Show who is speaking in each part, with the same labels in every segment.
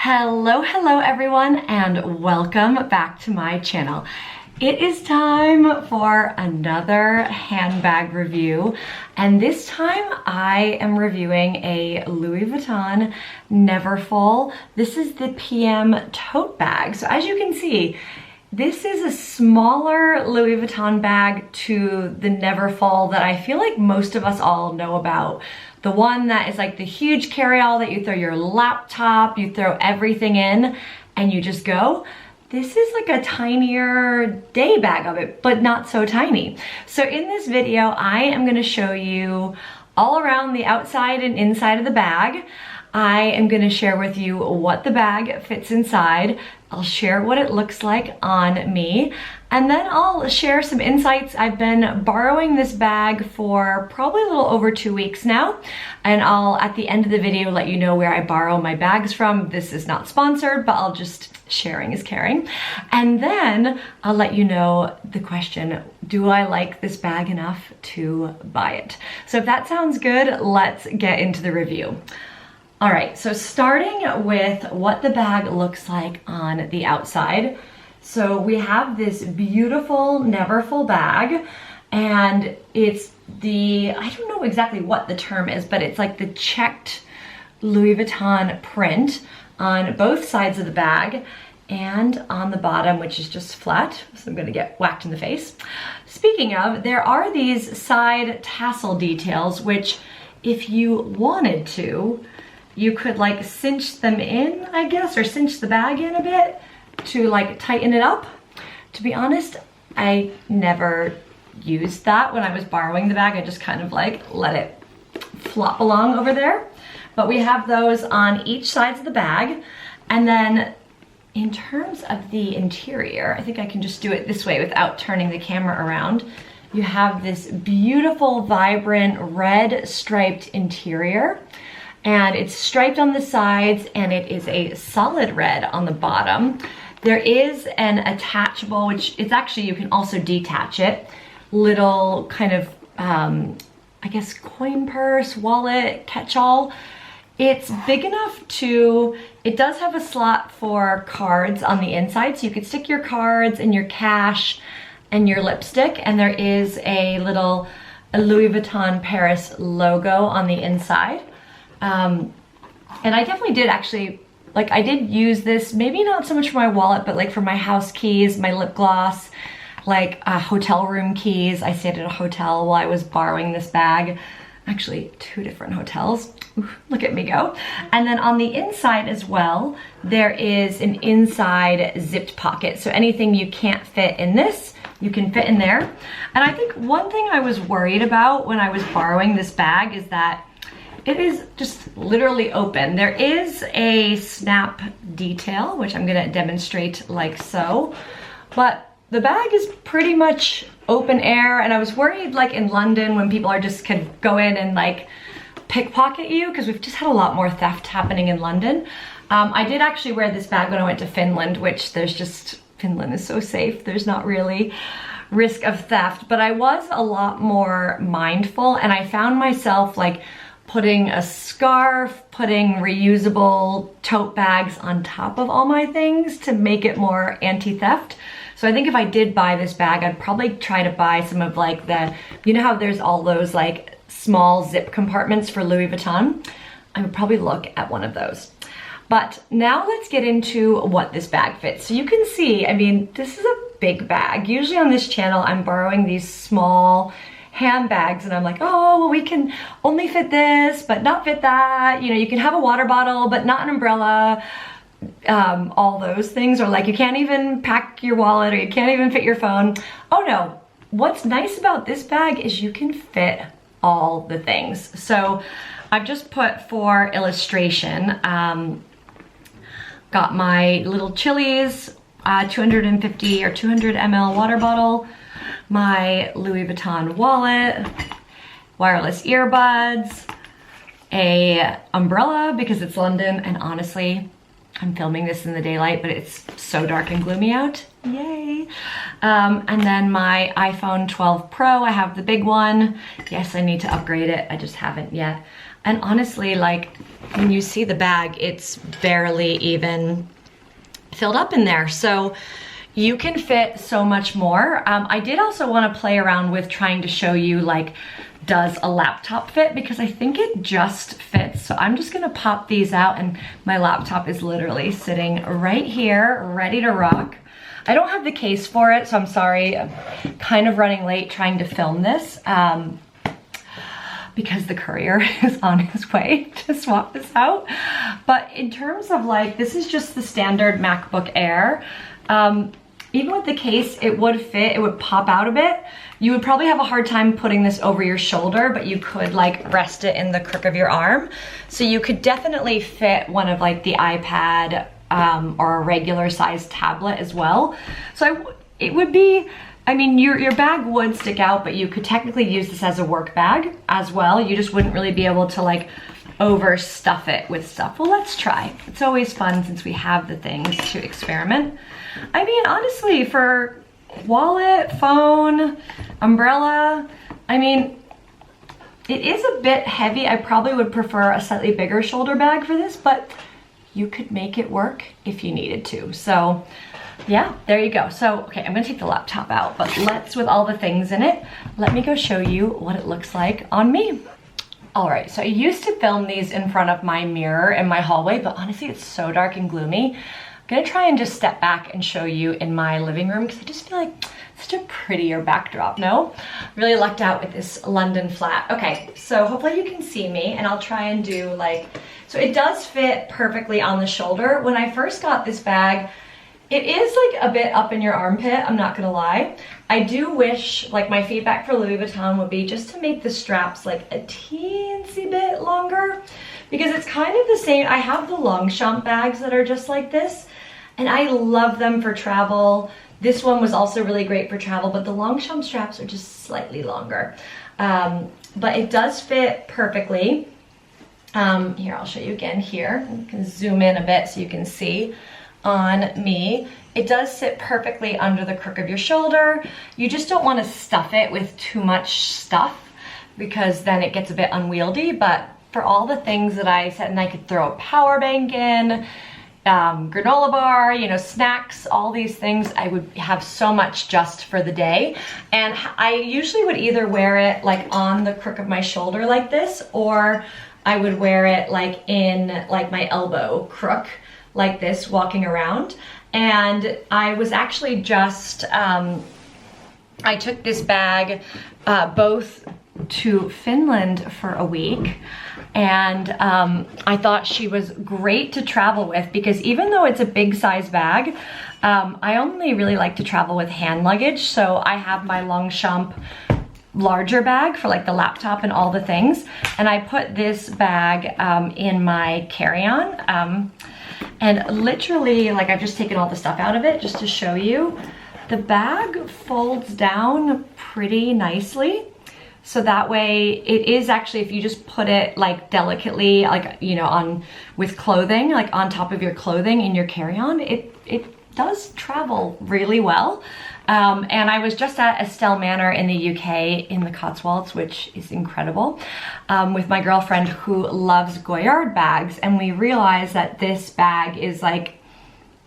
Speaker 1: Hello everyone, and welcome back to my channel. It is time for another handbag review, and this time I am reviewing a Louis Vuitton Neverfull. This is the PM tote bag. So as you can see, this is a smaller Louis Vuitton bag to the Neverfull that I feel like most of us all know about. The one that is like the huge carry-all that you throw your laptop, you throw everything in, and you just go. This is like a tinier day bag of it, but not so tiny. So in this video, I am gonna show you all around the outside and inside of the bag. I am gonna share with you what the bag fits inside. I'll share what it looks like on me, and then I'll share some insights. I've been borrowing this bag for probably a little over 2 weeks now, and I'll, at the end of the video, let you know where I borrow my bags from. This is not sponsored, but I'll just, sharing is caring. And then I'll let you know the question, do I like this bag enough to buy it? So if that sounds good, let's get into the review. All right, so starting with what the bag looks like on the outside. So we have this beautiful Neverfull bag, and it's the, I don't know exactly what the term is, but it's like the checked Louis Vuitton print on both sides of the bag and on the bottom, which is just flat. So I'm gonna get whacked in the face. Speaking of, there are these side tassel details, which if you wanted to, you could like cinch them in, I guess, or cinch the bag in a bit to like tighten it up. To be honest, I never used that when I was borrowing the bag. I just kind of like let it flop along over there. But we have those on each sides of the bag. And then in terms of the interior, I think I can just do it this way without turning the camera around. You have this beautiful, vibrant red striped interior. And it's striped on the sides, and it is a solid red on the bottom. There is an attachable, which it's actually, you can also detach it, little kind of, I guess, coin purse, wallet, catch-all. It's big enough to, it does have a slot for cards on the inside, so you could stick your cards and your cash and your lipstick, and there is a little Louis Vuitton Paris logo on the inside. And I definitely did actually, like I did use this, maybe not so much for my wallet, but like for my house keys, my lip gloss, like hotel room keys. I stayed at a hotel while I was borrowing this bag. Actually, 2 different hotels. Ooh, look at me go. And then on the inside as well, there is an inside zipped pocket. So anything you can't fit in this, you can fit in there. And I think one thing I was worried about when I was borrowing this bag is that it is just literally open. There is a snap detail, which I'm gonna demonstrate like so, but the bag is pretty much open air, and I was worried like in London when people are just could go in and like pickpocket you, because we've just had a lot more theft happening in London. I did actually wear this bag when I went to Finland, which Finland is so safe. There's not really risk of theft, but I was a lot more mindful, and I found myself like putting a scarf, putting reusable tote bags on top of all my things to make it more anti-theft. So I think if I did buy this bag, I'd probably try to buy some of like the, you know how there's all those like small zip compartments for Louis Vuitton? I would probably look at one of those. But now let's get into what this bag fits. So you can see, I mean, this is a big bag. Usually on this channel, I'm borrowing these small handbags, and I'm like, oh, well, we can only fit this, but not fit that. You know, you can have a water bottle, but not an umbrella. All those things, or like you can't even pack your wallet, or you can't even fit your phone. Oh no, what's nice about this bag is you can fit all the things. So I've just put for illustration, got my little Chili's 250 or 200 ml water bottle, my Louis Vuitton wallet, wireless earbuds, a umbrella because it's London, and honestly, I'm filming this in the daylight, but it's so dark and gloomy out. Yay. And then my iPhone 12 Pro, I have the big one. Yes, I need to upgrade it. I just haven't yet. And honestly, like when you see the bag, it's barely even filled up in there. So you can fit so much more. I did also want to play around with trying to show you like, does a laptop fit? Because I think it just fits. So I'm just gonna pop these out, and my laptop is literally sitting right here, ready to rock. I don't have the case for it, so I'm sorry. I'm kind of running late trying to film this because the courier is on his way to swap this out. But in terms of like, this is just the standard MacBook Air. Even with the case, it would fit, it would pop out a bit. You would probably have a hard time putting this over your shoulder, but you could like rest it in the crook of your arm. So you could definitely fit one of like the iPad or a regular size tablet as well. So it would be, I mean, your bag would stick out, but you could technically use this as a work bag as well. You just wouldn't really be able to like overstuff it with stuff. Well, let's try. It's always fun since we have the things to experiment. I mean, honestly, for wallet, phone, umbrella, I mean, it is a bit heavy. I probably would prefer a slightly bigger shoulder bag for this, but you could make it work if you needed to. So yeah, there you go. So, okay, I'm gonna take the laptop out, but with all the things in it, let me go show you what it looks like on me. All right, so I used to film these in front of my mirror in my hallway, but honestly, it's so dark and gloomy. I'm gonna try and just step back and show you in my living room because I just feel like it's such a prettier backdrop, no? Really lucked out with this London flat. Okay, so hopefully you can see me, and I'll try and do like, so it does fit perfectly on the shoulder. When I first got this bag, it is like a bit up in your armpit, I'm not gonna lie. I do wish, like my feedback for Louis Vuitton would be just to make the straps like a teensy bit longer, because it's kind of the same. I have the Longchamp bags that are just like this, and I love them for travel. This one was also really great for travel, but the Longchamp straps are just slightly longer. But it does fit perfectly. Here, I'll show you again here. You can zoom in a bit so you can see on me. It does sit perfectly under the crook of your shoulder. You just don't want to stuff it with too much stuff because then it gets a bit unwieldy. But for all the things that I said, and I could throw a power bank in, granola bar, you know, snacks, all these things, I would have so much just for the day. And I usually would either wear it like on the crook of my shoulder like this, or I would wear it like in like my elbow crook like this walking around. And I was actually just, I took this bag both to Finland for a week, and I thought she was great to travel with because even though it's a big size bag, I only really like to travel with hand luggage. So I have my Longchamp larger bag for like the laptop and all the things, and I put this bag in my carry-on. And literally, like, I've just taken all the stuff out of it just to show you. The bag folds down pretty nicely. So that way it is actually, if you just put it like delicately, like, you know, on with clothing, like on top of your clothing in your carry-on, it does travel really well. And I was just at Estelle Manor in the UK in the Cotswolds, which is incredible, with my girlfriend who loves Goyard bags. And we realized that this bag is like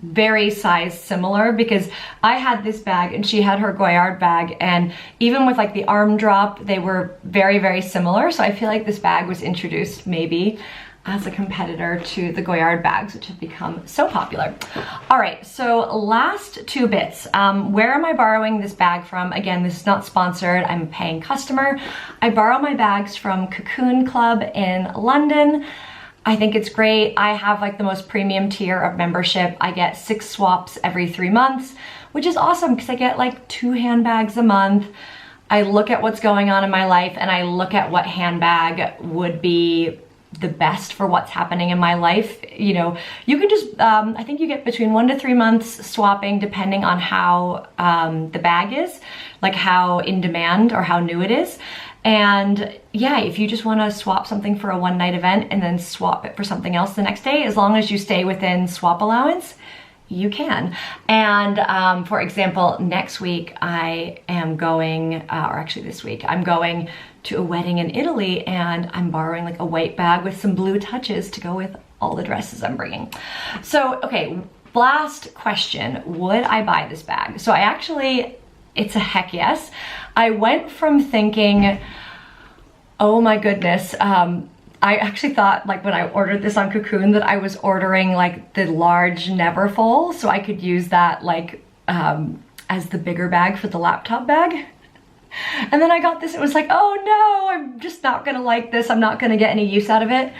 Speaker 1: very size similar because I had this bag and she had her Goyard bag, and even with like the arm drop, they were very, very similar. So I feel like this bag was introduced maybe as a competitor to the Goyard bags, which have become so popular. All right, so last two bits. Where am I borrowing this bag from? Again, this is not sponsored, I'm a paying customer. I borrow my bags from Cocoon Club in London. I think it's great. I have like the most premium tier of membership. I get 6 swaps every 3 months, which is awesome because I get like 2 handbags a month. I look at what's going on in my life and I look at what handbag would be the best for what's happening in my life. You know, you can just, I think you get between 1 to 3 months swapping depending on how the bag is, like how in demand or how new it is. And yeah, if you just want to swap something for a one-night event and then swap it for something else the next day, as long as you stay within swap allowance, you can. And for example, next week I am going, or actually this week, I'm going to a wedding in Italy, and I'm borrowing like a white bag with some blue touches to go with all the dresses I'm bringing. So, okay, last question, would I buy this bag? So it's a heck yes. I went from thinking, oh my goodness, I actually thought, like, when I ordered this on Cocoon, that I was ordering like the large Neverfull, so I could use that like as the bigger bag for the laptop bag. And then I got this, it was like, oh no, I'm just not gonna like this, I'm not gonna get any use out of it.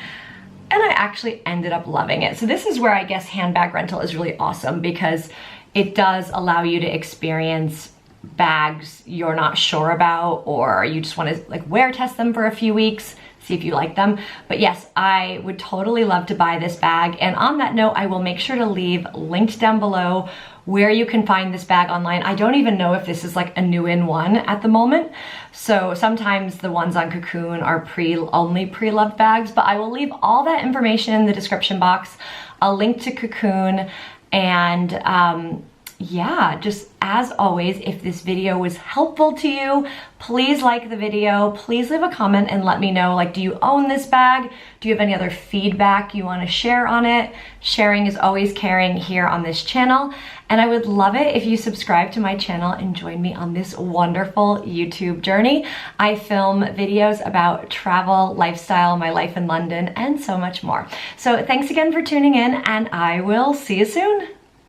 Speaker 1: And I actually ended up loving it. So this is where I guess handbag rental is really awesome, because it does allow you to experience bags you're not sure about, or you just want to like wear test them for a few weeks, see if you like them. But yes, I would totally love to buy this bag. And on that note, I will make sure to leave linked down below where you can find this bag online. I don't even know if this is like a new in one at the moment. So sometimes the ones on Cocoon are only pre-loved bags, but I will leave all that information in the description box. I'll link to Cocoon, and yeah, just as always, if this video was helpful to you, please like the video, please leave a comment and let me know, like, do you own this bag? Do you have any other feedback you want to share on it? Sharing is always caring here on this channel. And I would love it if you subscribe to my channel and join me on this wonderful YouTube journey. I film videos about travel, lifestyle, my life in London, and so much more. So thanks again for tuning in, and I will see you soon.